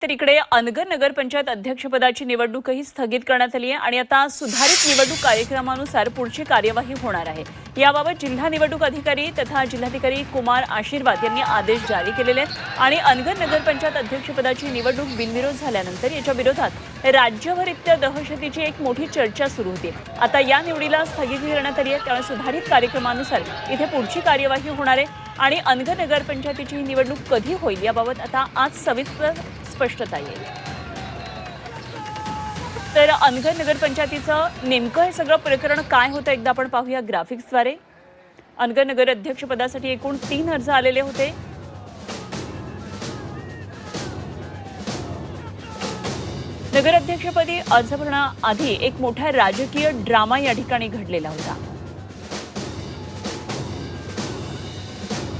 तर इकडे अनगर नगरपंचायत अध्यक्षपदाची निवडणूकही स्थगित करण्यात आली आहे आणि आता सुधारित निवडणूक कार्यक्रमानुसार पुढची कार्यवाही होणार आहे। याबाबत जिल्हा निवडणूक अधिकारी तथा जिल्हाधिकारी कुमार आशीर्वाद यांनी आदेश जारी केलेले आहेत आणि अनगर नगरपंचायत अध्यक्षपदाची निवडणूक बिनविरोध झाल्यानंतर याच्या विरोधात राज्यभर दहशतीची एक मोठी चर्चा सुरू होती। आता या निवडीला स्थगिती करण्यात आली आहे, त्यामुळे सुधारित कार्यक्रमानुसार इथे पुढची कार्यवाही होणार आहे आणि अनगर नगरपंचायतीची निवडणूक कधी होईल याबाबत आता आज सविस्तर स्पष्टता येईल। तर अनगर नगरपंचायतीचं नेमकं हे सगळं प्रकरण काय होतं एकदा आपण पाहूया ग्राफिक्सद्वारे। अनगर नगर अध्यक्षपदासाठी एकूण 3 अर्ज आलेले होते। नगराध्यक्षपदी अर्ज भरण्याआधी एक मोठा राजकीय ड्रामा या ठिकाणी घडलेला होता।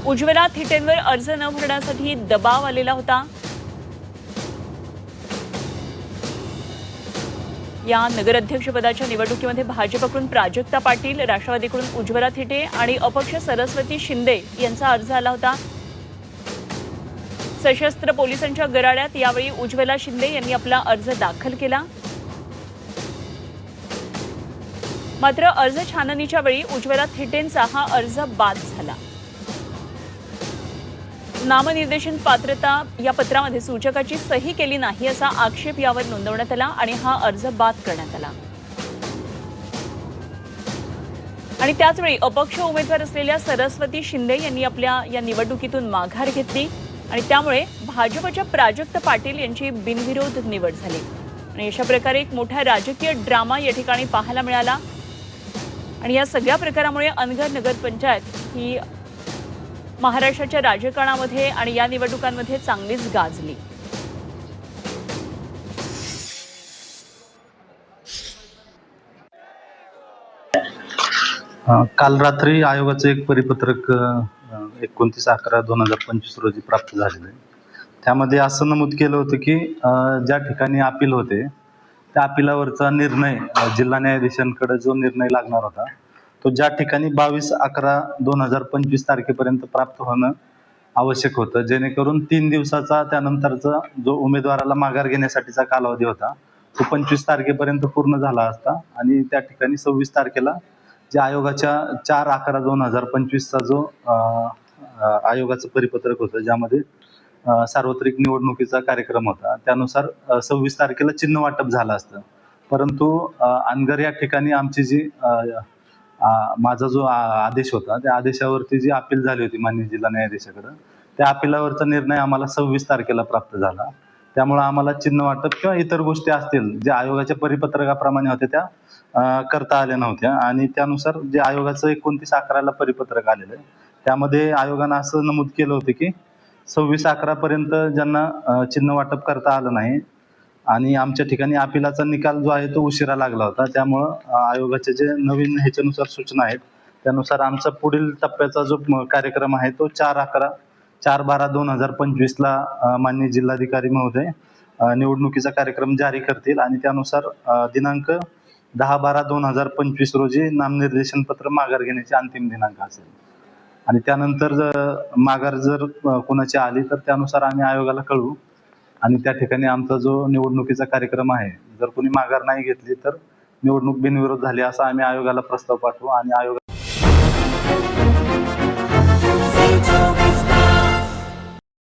उज्ज्वला थिटेंवर अर्ज न भरण्यासाठी दबाव आलेला होता। या नगराध्यक्षपदाच्या निवडणुकीमध्ये भाजपकडून प्राजक्ता पाटील, राष्ट्रवादीकडून उज्ज्वला थिटे आणि अपक्ष सरस्वती शिंदे यांचा अर्ज आला होता। सशस्त्र पोलिसांच्या गराड्यात यावेळी उज्ज्वला शिंदे यांनी आपला अर्ज दाखल केला। मात्र अर्ज छाननीच्या वेळी उज्ज्वला थिटेंचा हा अर्ज बाद झाला। नामनिर्देशन पात्रता या पत्रामध्ये सूचकाची सही केली नाही असा आक्षेप यावर नोंदवण्यात आला आणि हा अर्ज बाद करण्यात आला। आणि त्याचवेळी अपक्ष उमेदवार असलेल्या सरस्वती शिंदे यांनी आपल्या या निवडणुकीतून माघार घेतली आणि त्यामुळे भाजपच्या प्राजक्त पाटील यांची बिनविरोध निवड झाली आणि अशा प्रकारे एक मोठा राजकीय ड्रामा या ठिकाणी पाहायला मिळाला आणि या सगळ्या प्रकारामुळे अनगर नगरपंचायत ही महाराष्ट्राच्या राजकारणामध्ये आणि या निवडणुकांमध्ये चांगलीच गाजली। काल रात्री आयोगाचं एक परिपत्रक 29/11/2025 रोजी प्राप्त झालेलं आहे। त्यामध्ये असं नमूद केलं होतं की ज्या ठिकाणी अपील होते त्या अपिलावरचा निर्णय जिल्हा न्यायाधीशांकडे जो निर्णय लागणार होता तो ज्या ठिकाणी 22/11/2025 तारखेपर्यंत प्राप्त होणं आवश्यक होतं, जेणेकरून 3 दिवसाचा त्यानंतरचा जो उमेदवाराला माघार घेण्यासाठीचा कालावधी होता तो 25 तारखेपर्यंत पूर्ण झाला असता आणि त्या ठिकाणी 26 तारखेला जे आयोगाच्या 4/11/2025 चा जो आयोगाचं परिपत्रक होतं ज्यामध्ये सार्वत्रिक निवडणुकीचा कार्यक्रम होता त्यानुसार 26 तारखेला चिन्ह वाटप झालं असतं। परंतु अनगर या ठिकाणी आमची जी माझा जो आदेश होता त्या आदेशावरती जी अपील झाली होती माननीय जिल्हा न्यायाधीशाकडे त्या अपिलावरचा निर्णय आम्हाला 26 तारखेला प्राप्त झाला। त्यामुळे आम्हाला चिन्ह वाटप किंवा इतर गोष्टी असतील जे आयोगाच्या परिपत्रकाप्रमाणे होत्या त्या करता आल्या नव्हत्या आणि त्यानुसार जे आयोगाचं 29/11 परिपत्रक आलेलं आहे त्यामध्ये आयोगानं असं नमूद केलं होतं की 26/11 पर्यंत ज्यांना चिन्ह वाटप करता आलं नाही आणि आमच्या ठिकाणी अपिलाचा निकाल जो आहे तो उशिरा लागला होता, त्यामुळं आयोगाचे जे नवीन ह्याच्यानुसार सूचना आहेत त्यानुसार आमचा पुढील टप्प्याचा जो कार्यक्रम आहे तो 4/12/2025 ला माननीय जिल्हाधिकारी महोदय निवडणुकीचा कार्यक्रम जारी करतील आणि त्यानुसार दिनांक 10/12/2025 रोजी नामनिर्देशन पत्र माघार घेण्याची अंतिम दिनांक असेल आणि त्यानंतर माघार जर कोणाची आली तर त्यानुसार आम्ही आयोगाला कळवू आणि त्या ठिकाणी आमचा जो निवडणुकीचा कार्यक्रम आहे जर कोणी माघार नाही घेतली तर निवडणूक बिनविरोध झाली असा आम्ही आयोगाला प्रस्ताव पाठवू आणि आयोग